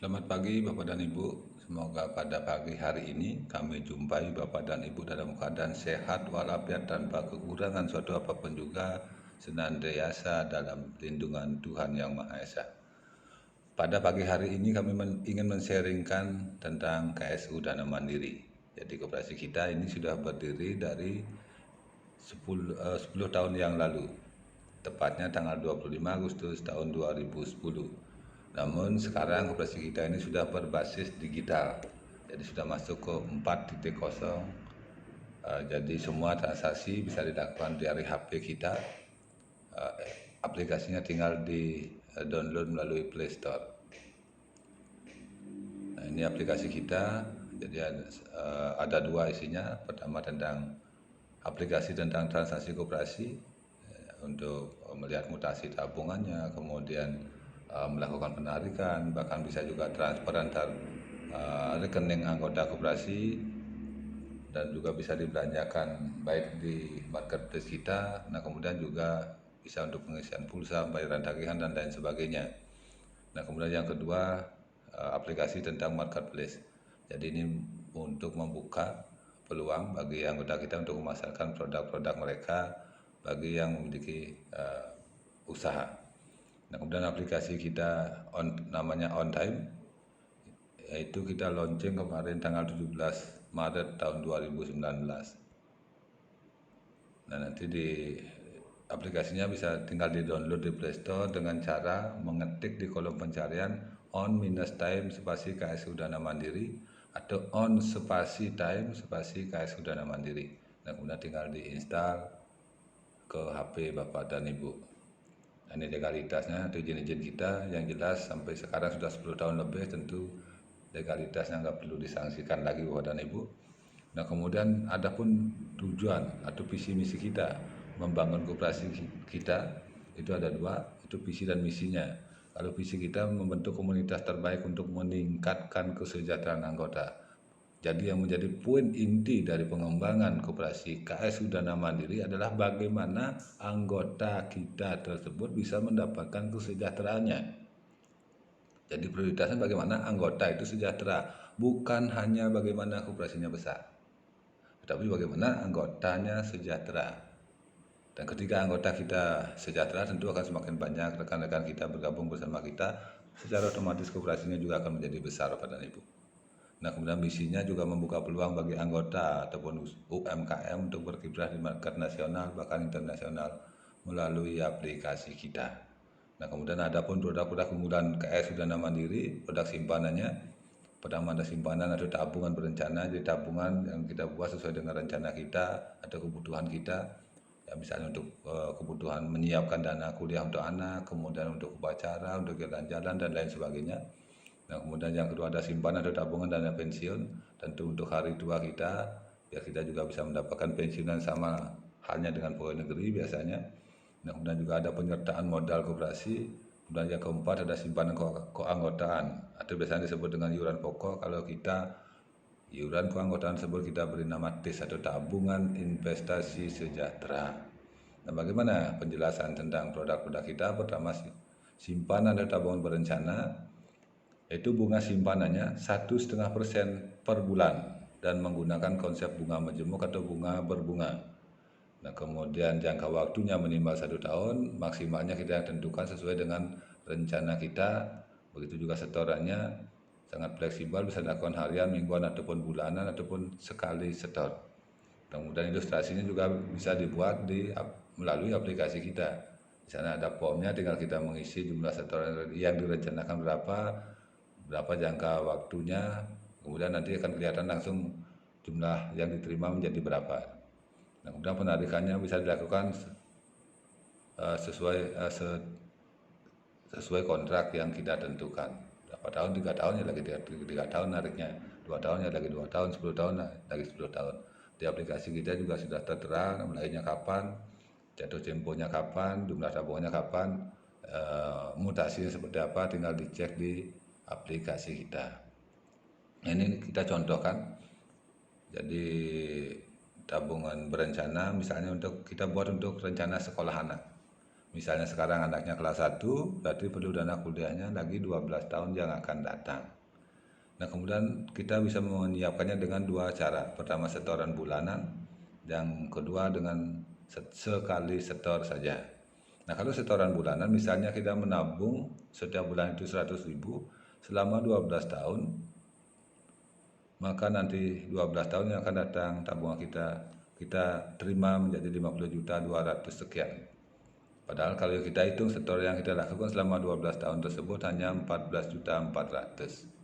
Selamat pagi Bapak dan Ibu. Semoga pada pagi hari ini kami jumpai Bapak dan Ibu dalam keadaan sehat walafiat tanpa kekurangan suatu apapun juga, senantiasa dalam lindungan Tuhan Yang Maha Esa. Pada pagi hari ini kami ingin men-sharingkan tentang KSU Dana Mandiri. Jadi koperasi kita ini sudah berdiri dari 10 tahun yang lalu, tepatnya tanggal 25 Agustus tahun 2010. Namun sekarang koperasi kita ini sudah berbasis digital, jadi sudah masuk ke 4.0. Jadi semua transaksi bisa dilakukan dari HP kita. Aplikasinya tinggal di download melalui Play Store. Nah, ini aplikasi kita. Jadi ada dua isinya. Pertama tentang aplikasi tentang transaksi koperasi untuk melihat mutasi tabungannya, kemudian melakukan penarikan, bahkan bisa juga transfer antar rekening anggota koperasi, dan juga bisa dibelanjakan baik di marketplace kita. Nah, kemudian juga bisa untuk pengisian pulsa, bayaran tagihan, dan lain sebagainya. Nah, kemudian yang kedua, aplikasi tentang marketplace. Jadi ini untuk membuka peluang bagi anggota kita untuk memasarkan produk-produk mereka bagi yang memiliki usaha. Nah, kemudian aplikasi kita namanya On Time, yaitu kita launching kemarin tanggal 17 Maret tahun 2019. Nah, nanti di aplikasinya bisa tinggal di-download di Play Store dengan cara mengetik di kolom pencarian on minus time spasi KSU Dana Mandiri atau on spasi time spasi KSU Dana Mandiri. Nah, kemudian tinggal diinstal ke HP Bapak dan Ibu. Nah, ini legalitasnya atau izin-izin kita yang jelas sampai sekarang sudah 10 tahun lebih, tentu legalitasnya nggak perlu disangsikan lagi Bapak dan Ibu. Nah, kemudian ada pun tujuan atau visi misi kita membangun koperasi kita itu ada dua, itu visi dan misinya. Kalau visi kita membentuk komunitas terbaik untuk meningkatkan kesejahteraan anggota. Jadi yang menjadi poin inti dari pengembangan koperasi KSU Dana Mandiri adalah bagaimana anggota kita tersebut bisa mendapatkan kesejahteraannya. Jadi prioritasnya bagaimana anggota itu sejahtera, bukan hanya bagaimana koperasinya besar, tetapi bagaimana anggotanya sejahtera. Dan ketika anggota kita sejahtera, tentu akan semakin banyak rekan-rekan kita bergabung bersama kita, secara otomatis koperasinya juga akan menjadi besar Bapak dan Ibu. Nah, kemudian misinya juga membuka peluang bagi anggota ataupun UMKM untuk berkiprah di market nasional bahkan internasional melalui aplikasi kita. Nah, kemudian ada pun produk-produk unggulan KSU Dana Mandiri, produk simpanannya, pertama ada simpanan atau tabungan berencana. Jadi tabungan yang kita buat sesuai dengan rencana kita atau kebutuhan kita, ya misalnya untuk kebutuhan menyiapkan dana kuliah untuk anak, kemudian untuk upacara, untuk jalan-jalan dan lain sebagainya. Nah, kemudian yang kedua ada simpanan atau tabungan dana pensiun, tentu untuk hari tua kita, biar kita juga bisa mendapatkan pensiunan sama halnya dengan pegawai negeri biasanya. Nah, kemudian juga ada penyertaan modal koperasi. Kemudian yang keempat ada simpanan keanggotaan atau biasanya disebut dengan iuran pokok. Kalau kita iuran keanggotaan tersebut kita beri nama TIS atau tabungan investasi sejahtera. Nah, bagaimana penjelasan tentang produk-produk kita? Pertama, simpanan atau tabungan berencana, itu bunga simpanannya 1,5% per bulan dan menggunakan konsep bunga majemuk atau bunga berbunga. Nah, kemudian jangka waktunya minimal 1 tahun, maksimalnya kita tentukan sesuai dengan rencana kita. Begitu juga setorannya sangat fleksibel, bisa dilakukan harian, mingguan, ataupun bulanan, ataupun sekali setor. Kemudian ilustrasinya juga bisa dibuat melalui aplikasi kita. Di sana ada formnya, tinggal kita mengisi jumlah setoran yang direncanakan berapa jangka waktunya, kemudian nanti akan kelihatan langsung jumlah yang diterima menjadi berapa. Nah, kemudian penarikannya bisa dilakukan sesuai kontrak yang kita tentukan. Berapa tahun, 3 tahun ya lagi 3 tahun nariknya, 2 tahun ya lagi 2 tahun, 10 tahun lagi 10 tahun. Di aplikasi kita juga sudah tertera mulainya kapan, jatuh temponya kapan, jumlah tabungannya kapan, mutasinya seperti apa, tinggal dicek di aplikasi kita. Nah, ini kita contohkan. Jadi tabungan berencana misalnya untuk kita buat untuk rencana sekolah anak. Misalnya sekarang anaknya kelas 1, berarti perlu dana kuliahnya lagi 12 tahun yang akan datang. Nah, kemudian kita bisa menyiapkannya dengan dua cara. Pertama, setoran bulanan, yang kedua dengan sekali setor saja. Nah, kalau setoran bulanan, misalnya kita menabung setiap bulan itu 100.000 selama 12 tahun, maka nanti 12 tahun yang akan datang tabungan kita terima menjadi 50.200 sekian. Padahal kalau kita hitung setor yang kita lakukan selama 12 tahun tersebut hanya 14.400.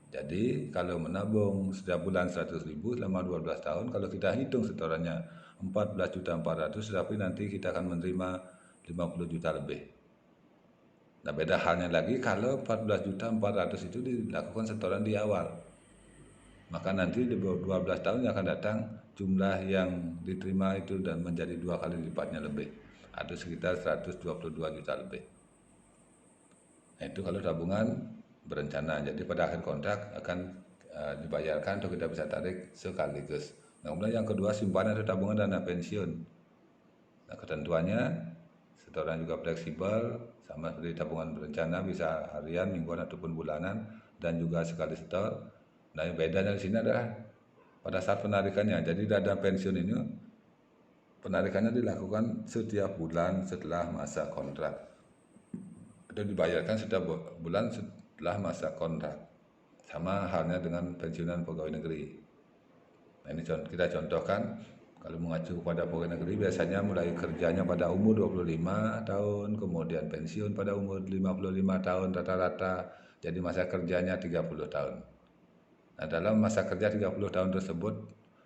Jadi kalau menabung setiap bulan 100.000 selama 12 tahun, kalau kita hitung setorannya 14.400, tapi nanti kita akan menerima 50 juta lebih. Nah, beda halnya lagi kalau 14.400 itu dilakukan setoran di awal. Maka nanti di 12 tahun yang akan datang jumlah yang diterima itu dan menjadi 2 kali lipatnya lebih, atau sekitar 122 juta lebih. Nah, itu kalau tabungan berencana. Jadi pada akhir kontrak akan dibayarkan atau kita bisa tarik sekaligus. Nah, kemudian yang kedua, simpanan atau tabungan dana pensiun. Nah, ketentuannya setoran juga fleksibel, sama seperti tabungan berencana, bisa harian, mingguan ataupun bulanan, dan juga sekali setor. Nah, yang bedanya di sini adalah pada saat penarikannya. Jadi dana pensiun ini penarikannya dilakukan setiap bulan setelah masa kontrak. Itu dibayarkan setiap bulan setelah masa kontrak. Sama halnya dengan pensiunan pegawai negeri. Nah, ini kita contohkan, kalau mengacu pada pegawai negeri biasanya mulai kerjanya pada umur 25 tahun, kemudian pensiun pada umur 55 tahun rata-rata, jadi masa kerjanya 30 tahun. Nah, dalam masa kerja 30 tahun tersebut,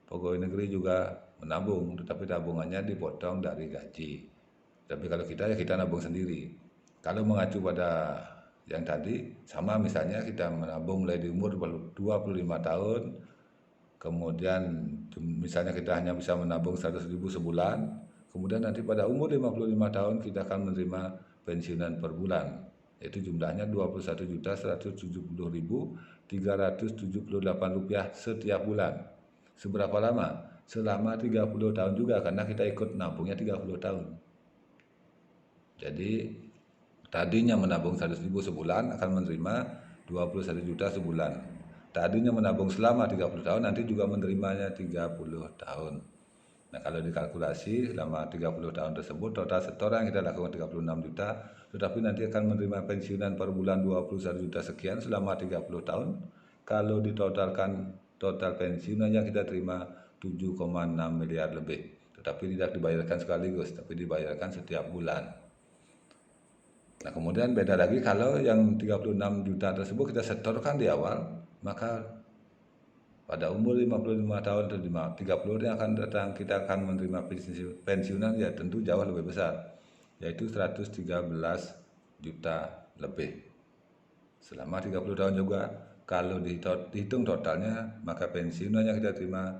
pegawai negeri juga menabung, tetapi tabungannya dipotong dari gaji. Tapi kalau kita, ya kita nabung sendiri. Kalau mengacu pada yang tadi, sama misalnya kita menabung mulai di umur 25 tahun, kemudian misalnya kita hanya bisa menabung 100.000 sebulan, kemudian nanti pada umur 55 tahun kita akan menerima pensiunan per bulan, yaitu jumlahnya Rp21.170.378 setiap bulan. Seberapa lama? Selama 30 tahun juga, karena kita ikut nabungnya 30 tahun. Jadi tadinya menabung 100.000 sebulan akan menerima 21 juta sebulan. Tadinya menabung selama 30 tahun nanti juga menerimanya 30 tahun. Nah, kalau dikalkulasi selama 30 tahun tersebut total setoran yang kita lakukan 36 juta, tetapi nanti akan menerima pensiunan per bulan 21 juta sekian selama 30 tahun. Kalau ditotalkan total pensiunan yang kita terima 7,6 miliar lebih. Tetapi tidak dibayarkan sekaligus, tapi dibayarkan setiap bulan. Nah, kemudian beda lagi kalau yang 36 juta tersebut kita setorkan di awal, maka pada umur 55 tahun atau 30 yang akan datang kita akan menerima pensiunan ya tentu jauh lebih besar, yaitu 113 juta lebih. Selama 30 tahun juga, kalau dihitung totalnya, maka pensiunan yang kita terima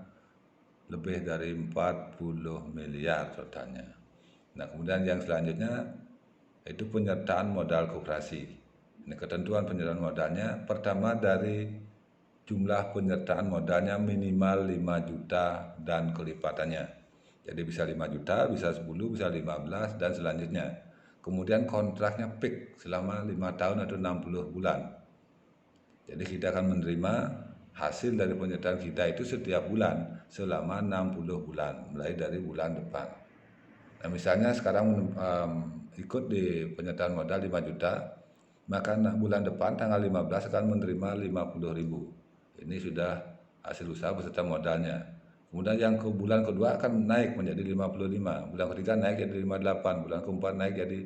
lebih dari 40 miliar totalnya. Nah, kemudian yang selanjutnya itu penyertaan modal koperasi. Ini ketentuan penyertaan modalnya, pertama dari jumlah penyertaan modalnya minimal 5 juta dan kelipatannya. Jadi bisa 5 juta, bisa 10, bisa 15 dan selanjutnya. Kemudian kontraknya fix selama 5 tahun atau 60 bulan. Jadi kita akan menerima hasil dari penyertaan kita itu setiap bulan selama 60 bulan, mulai dari bulan depan. Nah, misalnya sekarang ikut di penyertaan modal 5 juta, maka bulan depan tanggal 15 akan menerima 50.000. Ini sudah hasil usaha beserta modalnya. Kemudian yang ke bulan kedua akan naik menjadi 55, bulan ketiga naik jadi 58, bulan keempat naik jadi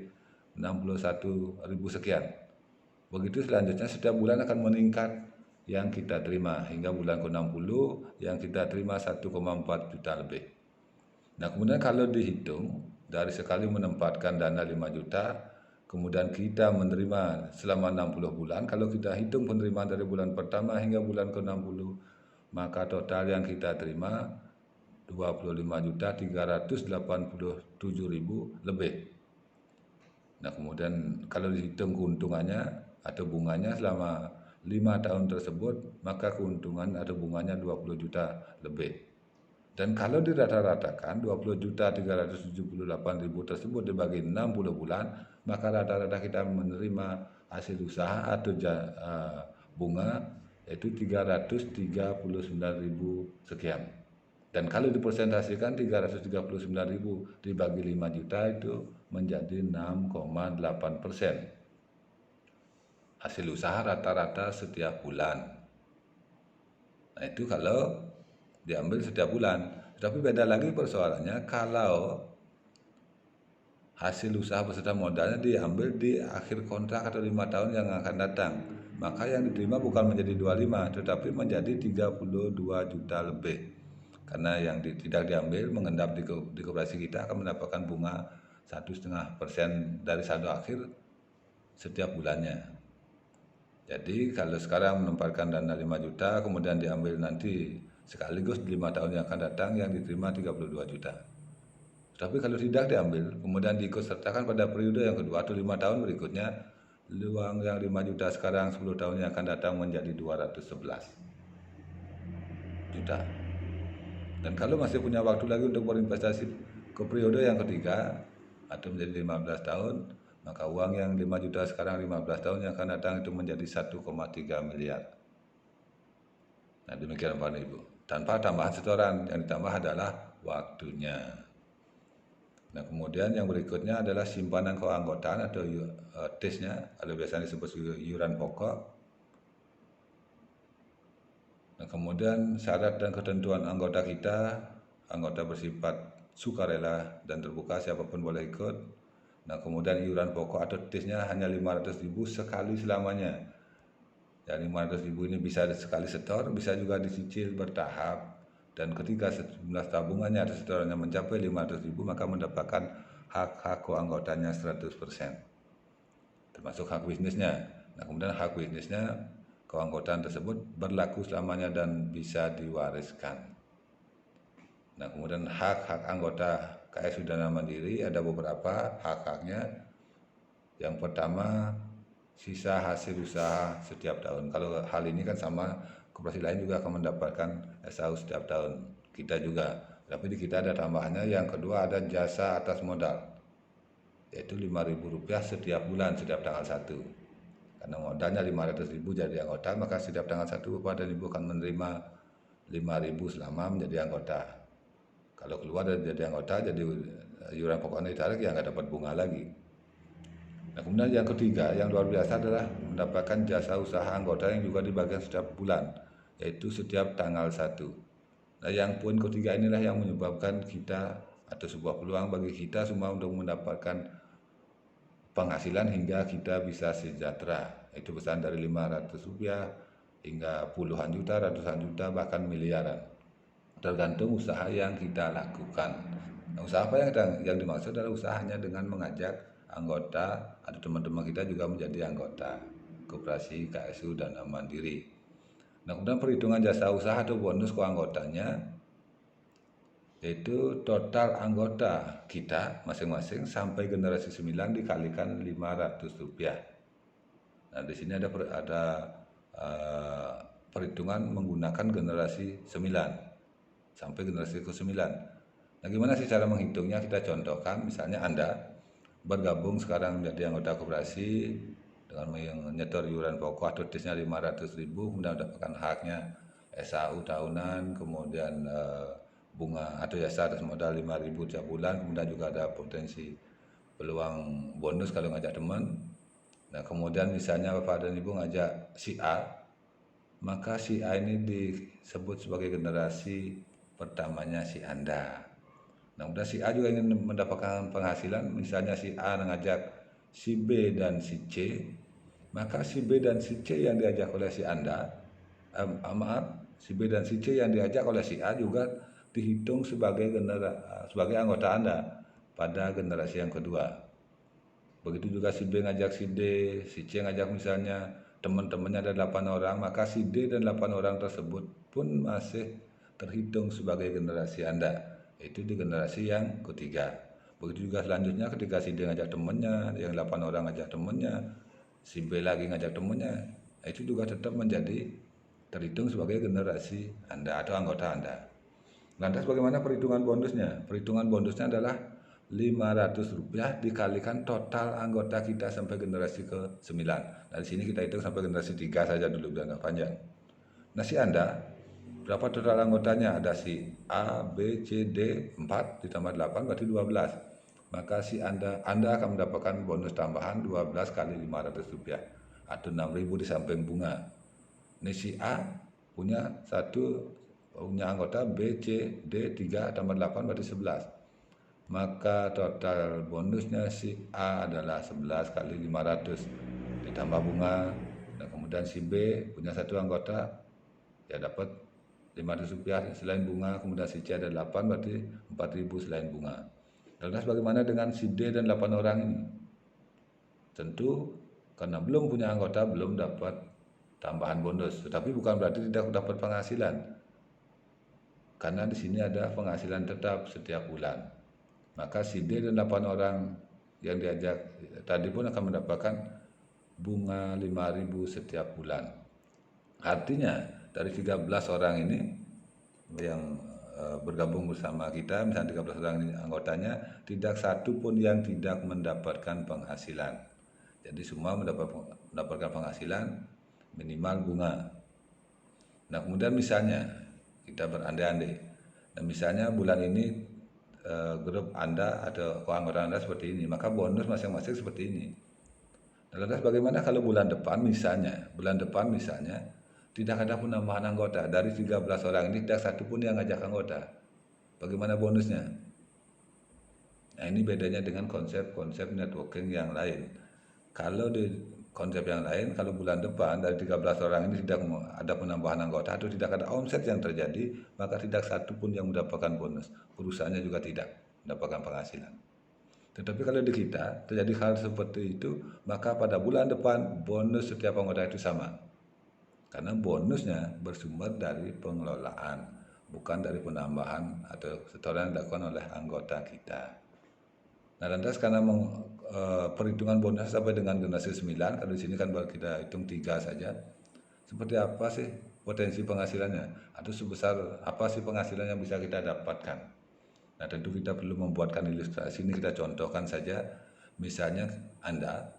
61.000 sekian. Begitu selanjutnya setiap bulan akan meningkat yang kita terima hingga bulan ke-60 yang kita terima 1,4 juta lebih. Nah, kemudian kalau dihitung dari sekali menempatkan dana 5 juta, kemudian kita menerima selama 60 bulan, kalau kita hitung penerimaan dari bulan pertama hingga bulan ke-60, maka total yang kita terima 25.387.000 lebih. Nah, kemudian kalau dihitung keuntungannya atau bunganya selama 5 tahun tersebut, maka keuntungan atau bunganya 20 juta lebih. Dan kalau dirata-ratakan 20.378.000 tersebut dibagi 60 bulan, maka rata-rata kita menerima hasil usaha atau bunga yaitu 339.000 sekian. Dan kalau dipresentasikan 339.000 dibagi 5 juta itu menjadi 6,8% hasil usaha rata-rata setiap bulan. Nah itu kalau diambil setiap bulan. Tapi beda lagi persoalannya kalau hasil usaha beserta modalnya diambil di akhir kontrak atau 5 tahun yang akan datang. Maka yang diterima bukan menjadi 25 tetapi menjadi 32 juta lebih. Karena yang tidak diambil mengendap di koperasi kita akan mendapatkan bunga 1,5% dari saldo akhir setiap bulannya. Jadi kalau sekarang menempatkan dana 5 juta kemudian diambil nanti sekaligus 5 tahun yang akan datang yang diterima 32 juta. Tapi kalau tidak diambil kemudian diikutsertakan pada periode yang kedua atau 5 tahun berikutnya, uang yang 5 juta sekarang 10 tahun yang akan datang menjadi 211 juta. Dan kalau masih punya waktu lagi untuk berinvestasi ke periode yang ketiga atau menjadi 15 tahun, maka uang yang 5 juta sekarang 15 tahun yang akan datang itu menjadi 1,3 miliar. Nah demikian Bapak Ibu. Tanpa tambahan setoran, yang ditambah adalah waktunya. Nah kemudian yang berikutnya adalah simpanan keanggotaan atau TIS-nya, atau biasanya disebut iuran pokok. Nah kemudian syarat dan ketentuan anggota kita, anggota bersifat sukarela dan terbuka, siapapun boleh ikut. Nah kemudian iuran pokok atau TIS-nya hanya 500.000 sekali selamanya. Ya 500.000 ini bisa sekali setor, bisa juga dicicil bertahap. Dan ketika jumlah tabungannya atau setorannya mencapai 500.000 maka mendapatkan hak-hak keanggotaannya 100%. Termasuk hak bisnisnya. Nah kemudian hak bisnisnya keanggotaan tersebut berlaku selamanya dan bisa diwariskan. Nah kemudian hak-hak anggota KSU Dana Mandiri ada beberapa hak-haknya. Yang pertama, sisa hasil usaha setiap tahun. Kalau hal ini kan sama koperasi lain juga akan mendapatkan SAU setiap tahun. Kita juga. Tapi di kita ada tambahannya. Yang kedua ada jasa atas modal, yaitu Rp5.000 setiap bulan setiap tanggal 1. Karena modalnya 500.000 jadi anggota, maka setiap tanggal 1 Bapak dan Ibu akan menerima 5.000 selama menjadi anggota. Kalau keluar dari jadi anggota, jadi iuran pokoknya ditarik ya nggak dapat bunga lagi. Nah kemudian yang ketiga yang luar biasa adalah mendapatkan jasa usaha anggota yang juga dibagikan setiap bulan, yaitu setiap tanggal 1. Nah yang poin ketiga inilah yang menyebabkan kita atau sebuah peluang bagi kita semua untuk mendapatkan penghasilan hingga kita bisa sejahtera. Itu besaran dari Rp500 hingga puluhan juta, ratusan juta, bahkan miliaran. Tergantung usaha yang kita lakukan. Nah, usaha apa yang dimaksud adalah usahanya dengan mengajak anggota atau teman-teman kita juga menjadi anggota koperasi KSU Dana Mandiri. Nah, kemudian perhitungan jasa usaha atau bonus keanggotanya yaitu total anggota kita masing-masing sampai generasi 9 dikalikan Rp500. Nah, di sini ada perhitungan menggunakan generasi 9 sampai generasi ke-9. Nah, gimana sih cara menghitungnya? Kita contohkan, misalnya Anda bergabung sekarang menjadi anggota koperasi dengan menyetor iuran pokok atau TIS-nya 500.000, kemudian mendapatkan haknya SAU tahunan, kemudian bunga atau jasa atas modal 5.000 tiap bulan, kemudian juga ada potensi peluang bonus kalau ngajak teman. Nah, kemudian misalnya Bapak dan Ibu ngajak si A, maka si A ini disebut sebagai generasi pertamanya si Anda. Nah, kemudian si A juga ingin mendapatkan penghasilan, misalnya si A mengajak si B dan si C, maka si B dan si C yang diajak oleh si Anda, si B dan si C yang diajak oleh si A juga dihitung sebagai anggota Anda pada generasi yang kedua. Begitu juga si B ngajak si D, si C ngajak misalnya teman-temannya ada 8 orang, maka si D dan 8 orang tersebut pun masih terhitung sebagai generasi Anda, itu di generasi yang ketiga. Begitu juga selanjutnya ketika si D ngajak temannya, yang 8 orang ngajak temannya, si B lagi ngajak temannya, itu juga tetap menjadi terhitung sebagai generasi Anda atau anggota Anda. Lantas bagaimana perhitungan bonusnya? Perhitungan bonusnya adalah Rp500 dikalikan total anggota kita sampai generasi ke-9. Nah, di sini kita hitung sampai generasi 3 saja dulu biar nggak panjang. Nah, si Anda, berapa total anggotanya? Ada si A, B, C, D, 4 ditambah 8 berarti 12. Maka si Anda akan mendapatkan bonus tambahan 12 kali Rp500 atau 6.000 di samping bunga. Ini si A punya anggota B, C, D 3 tambah 8 berarti 11. Maka total bonusnya si A adalah 11 kali 500 ditambah bunga. Dan kemudian si B punya satu anggota, ya dapat Rp500 selain bunga. Kemudian si C ada 8 berarti 4.000 selain bunga. Lantas bagaimana dengan si D dan 8 orang ini? Tentu karena belum punya anggota belum dapat tambahan bonus, tetapi bukan berarti tidak dapat penghasilan. Karena di sini ada penghasilan tetap setiap bulan. Maka si D dan 8 orang yang diajak tadi pun akan mendapatkan bunga 5.000 setiap bulan. Artinya dari 13 orang ini yang bergabung bersama kita, misalnya 13 orang ini anggotanya, tidak satu pun yang tidak mendapatkan penghasilan. Jadi semua mendapatkan penghasilan minimal bunga. Nah, kemudian misalnya kita berandai-andai. Nah, misalnya bulan ini grup Anda atau anggota Anda seperti ini, maka bonus masing-masing seperti ini. Nah, lantas bagaimana kalau bulan depan misalnya tidak ada penambahan anggota, dari 13 orang ini tidak satu pun yang ngajak anggota. Bagaimana bonusnya? Nah, ini bedanya dengan konsep-konsep networking yang lain. Kalau di konsep yang lain, kalau bulan depan dari 13 orang ini tidak ada penambahan anggota atau tidak ada omset yang terjadi, maka tidak satu pun yang mendapatkan bonus. Perusahaannya juga tidak mendapatkan penghasilan. Tetapi kalau di kita terjadi hal seperti itu, maka pada bulan depan bonus setiap anggota itu sama. Karena bonusnya bersumber dari pengelolaan, bukan dari penambahan atau setoran yang dilakukan oleh anggota kita. Nah, lantas karena perhitungan bonus sampai dengan generasi 9, kalau di sini kan baru kita hitung 3 saja. Seperti apa sih potensi penghasilannya? Atau sebesar apa sih penghasilan yang bisa kita dapatkan? Nah, tentu kita perlu membuatkan ilustrasi. Ini kita contohkan saja. Misalnya Anda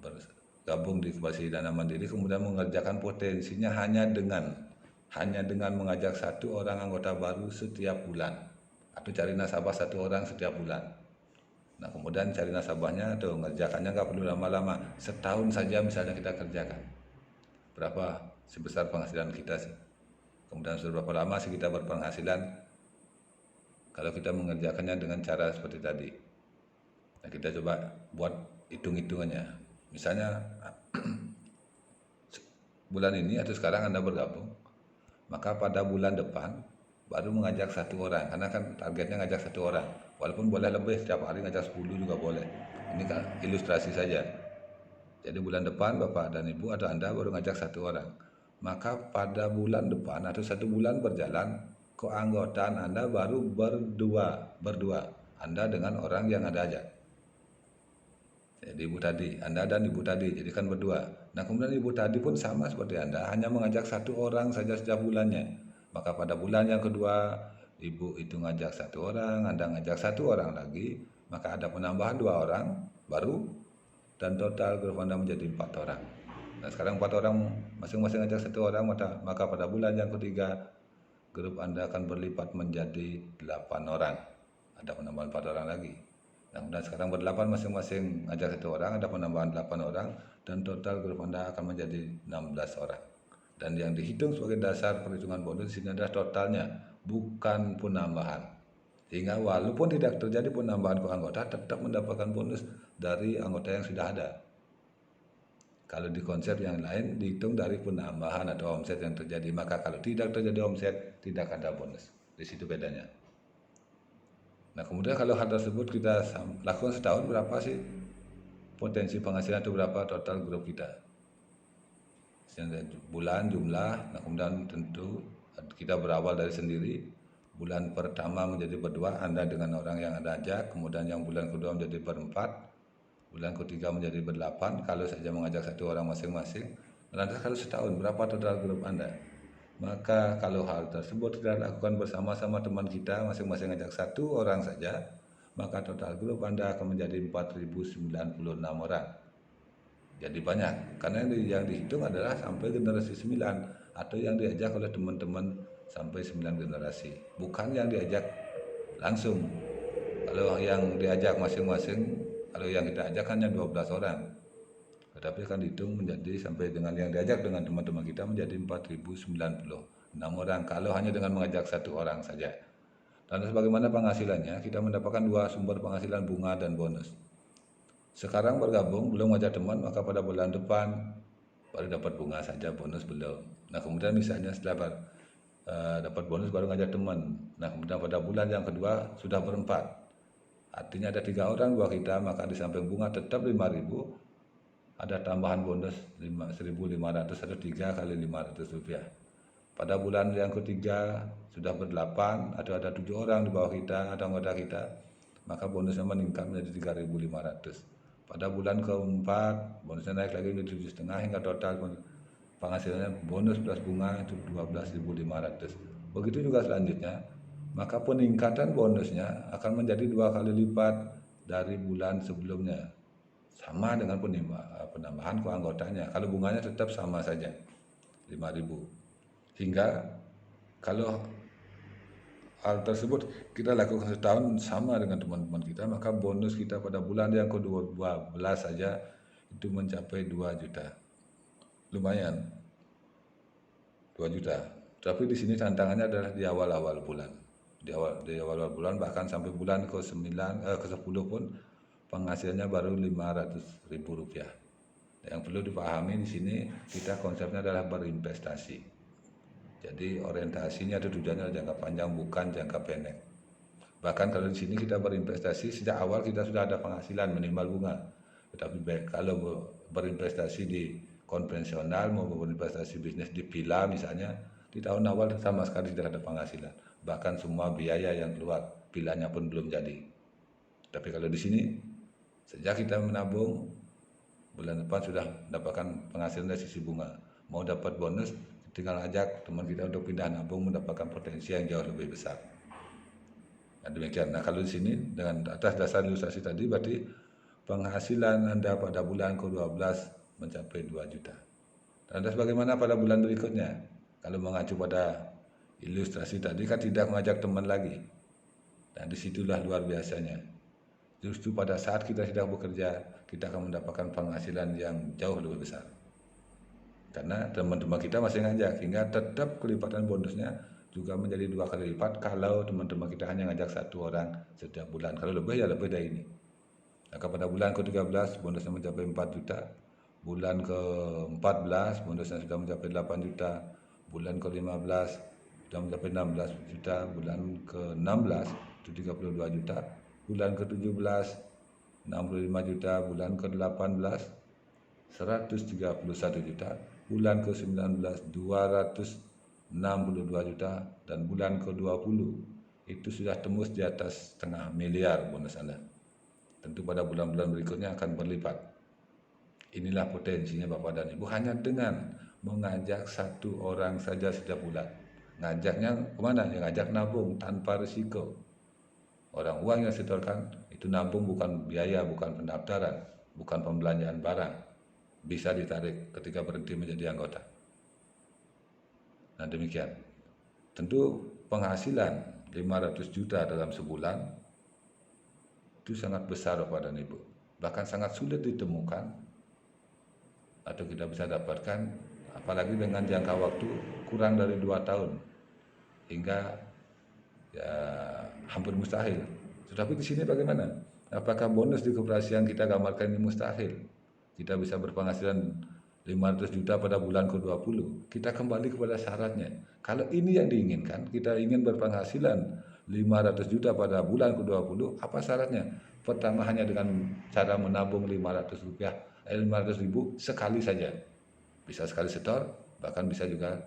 bergabung di Koperasi Dana Mandiri, kemudian mengerjakan potensinya hanya dengan mengajak satu orang anggota baru setiap bulan, atau cari nasabah satu orang setiap bulan. Nah, kemudian cari nasabahnya atau mengerjakannya nggak perlu lama-lama, setahun saja misalnya kita kerjakan. Berapa sebesar penghasilan kita sih? Kemudian sudah berapa lama sih kita berpenghasilan kalau kita mengerjakannya dengan cara seperti tadi? Nah, kita coba buat hitung-hitungannya. Misalnya bulan ini atau sekarang Anda bergabung, maka pada bulan depan baru mengajak satu orang, karena kan targetnya ngajak satu orang. Walaupun boleh lebih, setiap hari ngajak 10 juga boleh. Ini kan ilustrasi saja. Jadi bulan depan Bapak dan Ibu atau Anda baru ngajak satu orang. Maka pada bulan depan atau 1 bulan berjalan, keanggotaan Anda baru berdua. Anda dengan orang yang Anda ajak. Jadi ibu tadi, Anda dan ibu tadi, jadi kan berdua. Nah, kemudian ibu tadi pun sama seperti Anda, hanya mengajak satu orang saja setiap bulannya. Maka pada bulan yang kedua, ibu itu ngajak satu orang, Anda ngajak satu orang lagi, maka ada penambahan 2 orang baru, dan total grup Anda menjadi 4 orang. Nah, sekarang 4 orang masing-masing ngajak satu orang, maka pada bulan yang ketiga, grup Anda akan berlipat menjadi 8 orang. Ada penambahan 4 orang lagi. Nah, kemudian sekarang berdelapan masing-masing ngajak satu orang, ada penambahan 8 orang, dan total grup Anda akan menjadi 16 orang. Dan yang dihitung sebagai dasar perhitungan bonus di sini adalah totalnya, bukan penambahan. Sehingga walaupun tidak terjadi penambahan ke anggota, tetap mendapatkan bonus dari anggota yang sudah ada. Kalau di konsep yang lain dihitung dari penambahan atau omset yang terjadi, maka kalau tidak terjadi omset, tidak ada bonus. Di situ bedanya. Nah, kemudian kalau hal tersebut kita lakukan setahun, berapa sih potensi penghasilan itu, berapa total grup kita? Bulan jumlah, nah kemudian tentu kita berawal dari sendiri. Bulan pertama menjadi berdua, Anda dengan orang yang Anda ajak, kemudian yang bulan kedua menjadi berempat, bulan ketiga menjadi berdelapan, kalau saja mengajak satu orang masing-masing. Lantas kalau setahun, berapa total grup Anda? Maka kalau hal tersebut kita lakukan bersama-sama teman kita, masing-masing ajak satu orang saja, maka total grup Anda akan menjadi 4.096 orang. Jadi banyak, karena yang dihitung adalah sampai generasi 9 atau yang diajak oleh teman-teman sampai 9 generasi, bukan yang diajak langsung. Kalau yang diajak masing-masing, kalau yang kita ajak hanya 12 orang, tetapi akan dihitung menjadi sampai dengan yang diajak dengan teman-teman kita menjadi 4.096 orang kalau hanya dengan mengajak satu orang saja. Dan sebagaimana penghasilannya, kita mendapatkan dua sumber penghasilan, bunga dan bonus. Sekarang bergabung belum ngajak teman, maka pada bulan depan baru dapat bunga saja, bonus belum. Nah kemudian misalnya setelah dapat bonus baru ngajak teman. Nah kemudian pada bulan yang kedua sudah berempat. Artinya ada 3 orang dua kita, maka di samping bunga tetap 5.000, ada tambahan bonus 1.500 atau 3 kali 500 rupiah. Pada bulan yang ketiga sudah berdelapan atau ada 7 orang di bawah kita atau anggota kita, maka bonusnya meningkat menjadi 3.500. Pada bulan keempat bonusnya naik lagi menjadi 7,5 hingga total penghasilannya bonus plus bunga itu 12.500. Begitu juga selanjutnya, maka peningkatan bonusnya akan menjadi 2 kali lipat dari bulan sebelumnya, sama dengan penambahan keanggotanya. Kalau bunganya tetap sama saja 5.000, hingga kalau hal tersebut kita lakukan setahun sama dengan teman-teman kita, maka bonus kita pada bulan yang ke-12 saja itu mencapai 2 juta. Lumayan, 2 juta. Tapi di sini tantangannya adalah di awal-awal bulan. Di awal bulan, bahkan sampai bulan ke-9 ke-10 pun penghasilannya baru 500.000 rupiah. Yang perlu dipahami di sini, kita konsepnya adalah berinvestasi. Jadi orientasinya atau tujuannya jangka panjang, bukan jangka pendek. Bahkan kalau di sini kita berinvestasi, sejak awal kita sudah ada penghasilan minimal bunga. Tetapi kalau berinvestasi di konvensional maupun berinvestasi bisnis di villa misalnya, di tahun awal sama sekali tidak ada penghasilan. Bahkan semua biaya yang keluar, villanya pun belum jadi. Tapi kalau di sini, sejak kita menabung, bulan depan sudah mendapatkan penghasilan dari sisi bunga. Mau dapat bonus, tinggal ajak teman kita untuk pindah nabung, mendapatkan potensi yang jauh lebih besar. Nah, demikian. Nah kalau di sini dengan atas dasar ilustrasi tadi, berarti penghasilan Anda pada bulan ke-12 mencapai 2 juta. Dan bagaimana pada bulan berikutnya? Kalau mengacu pada ilustrasi tadi kan tidak mengajak teman lagi. Dan disitulah luar biasanya. Justru pada saat kita sedang bekerja, kita akan mendapatkan penghasilan yang jauh lebih besar. Karena teman-teman kita masih ngajak, hingga tetap kelipatan bonusnya juga menjadi 2 kali lipat kalau teman-teman kita hanya ngajak 1 orang setiap bulan. Kalau lebih ya lebih dari ini. Maka pada bulan ke-13 bonusnya mencapai 4 juta, bulan ke-14 bonusnya sudah mencapai 8 juta, bulan ke-15 sudah mencapai 16 juta, bulan ke-16 itu 32 juta, bulan ke-17 65 juta, bulan ke-18 131 juta, bulan ke-19 262 juta, dan bulan ke-20 itu sudah tembus di atas setengah miliar bonus Anda. Tentu pada bulan-bulan berikutnya akan berlipat. Inilah potensinya Bapak dan Ibu, hanya dengan mengajak 1 orang saja setiap bulan. Ngajaknya kemana? Yang ngajak nabung tanpa risiko. Orang uang yang setorkan itu nabung, bukan biaya, bukan pendaftaran, bukan pembelanjaan barang. Bisa ditarik ketika berhenti menjadi anggota. Nah demikian. Tentu penghasilan 500 juta dalam sebulan itu sangat besar Bapak dan Ibu. Bahkan sangat sulit ditemukan atau kita bisa dapatkan, apalagi dengan jangka waktu kurang dari 2 tahun. Hingga ya hampir mustahil. Tetapi di sini bagaimana? Apakah bonus di koperasi yang kita gambarkan ini mustahil? Kita bisa berpenghasilan 500 juta pada bulan ke-20. Kita kembali kepada syaratnya. Kalau ini yang diinginkan, kita ingin berpenghasilan 500 juta pada bulan ke-20, apa syaratnya? Pertama, hanya dengan cara menabung 500 ribu sekali saja. Bisa sekali setor, bahkan bisa juga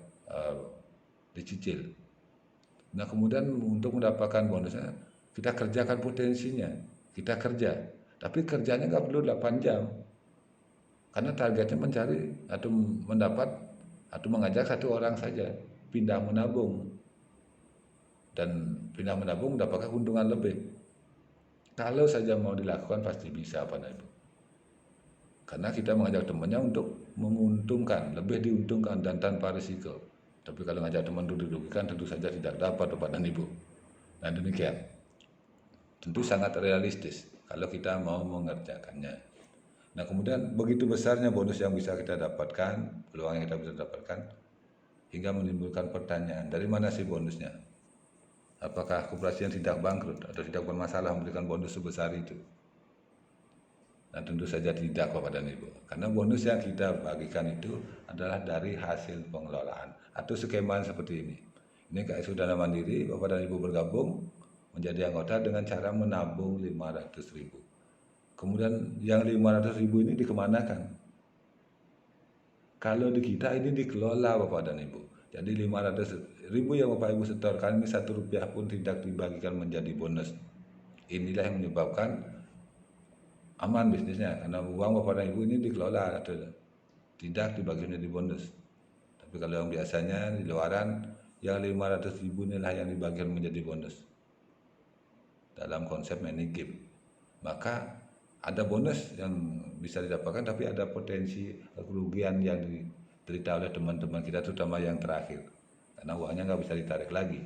dicicil. Nah kemudian untuk mendapatkan bonusnya, kita kerjakan potensinya. Kita kerja, tapi kerjanya nggak perlu 8 jam. Karena targetnya mencari atau mendapat atau mengajak 1 orang saja. pindah menabung, dan pindah menabung mendapatkan keuntungan lebih. Kalau saja mau dilakukan pasti bisa Bapak dan Ibu. Karena kita mengajak temannya untuk menguntungkan, lebih diuntungkan dan tanpa risiko. Tapi kalau ngajak teman untuk dirugikan tentu saja tidak dapat Bapak dan Ibu. Nah demikian. Tentu sangat realistis kalau kita mau mengerjakannya. Nah kemudian begitu besarnya bonus yang bisa kita dapatkan, peluang yang kita bisa dapatkan, hingga menimbulkan pertanyaan, dari mana sih bonusnya? Apakah koperasi yang tidak bangkrut atau tidak bermasalah memberikan bonus sebesar itu? Nah tentu saja tidak Bapak dan Ibu, karena bonus yang kita bagikan itu adalah dari hasil pengelolaan atau skema seperti ini. Ini KSU Dana Mandiri, Bapak dan Ibu bergabung menjadi anggota dengan cara menabung 500.000. Kemudian yang 500.000 ini dikemanakan? Kalau di kita ini dikelola Bapak dan Ibu. Jadi 500.000 yang Bapak Ibu setorkan ini Rp1 pun tidak dibagikan menjadi bonus. Inilah yang menyebabkan aman bisnisnya, karena uang Bapak dan Ibu ini dikelola atau tidak dibagi menjadi bonus. Tapi kalau yang biasanya di luaran, yang 500.000 inilah yang dibagikan menjadi bonus dalam konsep money game. Maka ada bonus yang bisa didapatkan, tapi ada potensi kerugian yang diderita oleh teman-teman kita, terutama yang terakhir, karena uangnya nggak bisa ditarik lagi.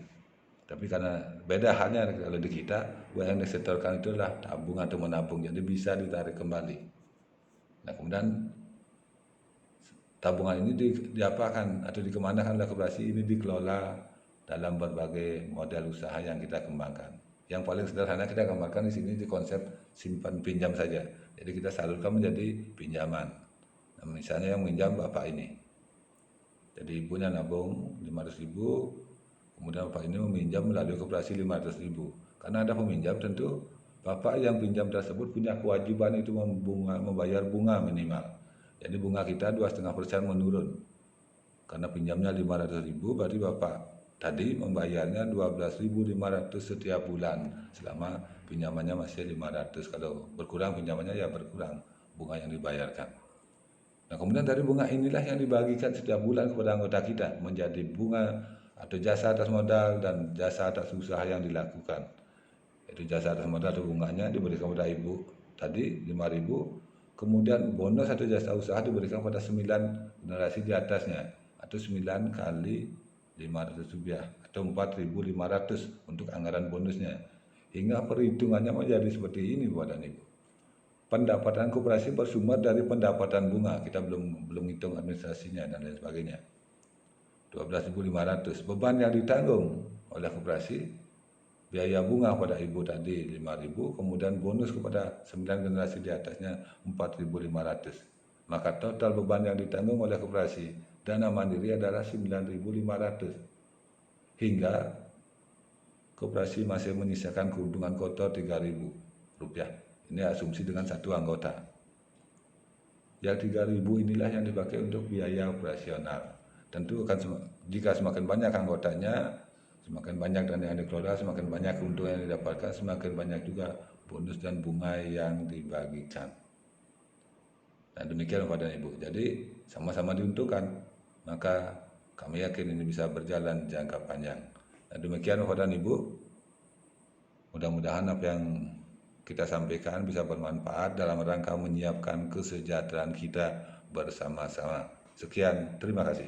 Tapi karena beda halnya kalau di kita, uang yang disetorkan itu adalah tabung atau menabung, jadi bisa ditarik kembali. Nah kemudian tabungan ini diapakan atau dikemanakan oleh koperasi ini, dikelola dalam berbagai model usaha yang kita kembangkan. Yang paling sederhana kita kembangkan di sini di konsep simpan pinjam saja. Jadi kita salurkan menjadi pinjaman. Nah, misalnya yang minjam Bapak ini, jadi ibunya nabung 500.000, kemudian Bapak ini meminjam melalui koperasi 500.000. Karena ada peminjam, tentu Bapak yang pinjam tersebut punya kewajiban itu membayar bunga minimal. Jadi bunga kita 2,5% menurun. Karena pinjamnya 500.000, berarti Bapak tadi membayarnya 12.500 setiap bulan selama pinjamannya masih 500. Kalau berkurang pinjamannya ya berkurang bunga yang dibayarkan. Nah kemudian dari bunga inilah yang dibagikan setiap bulan kepada anggota kita menjadi bunga atau jasa atas modal dan jasa atas usaha yang dilakukan. Itu jasa atas modal atau bunganya diberikan kepada ibu tadi 5.000, kemudian bonus atau jasa usaha diberikan pada 9 generasi di atasnya, atau 9 kali 500 rupiah atau 4.500 untuk anggaran bonusnya. Hingga perhitungannya menjadi seperti ini Bapak dan Ibu. Pendapatan koperasi bersumber dari pendapatan bunga, kita belum hitung administrasinya dan lain sebagainya. 12.500. Beban yang ditanggung oleh koperasi, biaya bunga pada ibu tadi 5.000, kemudian bonus kepada 9 generasi di atasnya 4.500. Maka total beban yang ditanggung oleh koperasi Dana Mandiri adalah 9.500. Hingga koperasi masih menyisakan keuntungan kotor 3.000 rupiah. Ini asumsi dengan satu anggota. Yang 3.000 inilah yang dipakai untuk biaya operasional. Tentu akan jika semakin banyak anggotanya, semakin banyak dana yang dikelola, semakin banyak keuntungan yang didapatkan, semakin banyak juga bonus dan bunga yang dibagikan. Nah demikian Bapak dan Ibu. Jadi sama-sama diuntungkan. Maka kami yakin ini bisa berjalan jangka panjang. Nah demikian Bapak dan Ibu. Mudah-mudahan apa yang kita sampaikan bisa bermanfaat dalam rangka menyiapkan kesejahteraan kita bersama-sama. Sekian, terima kasih.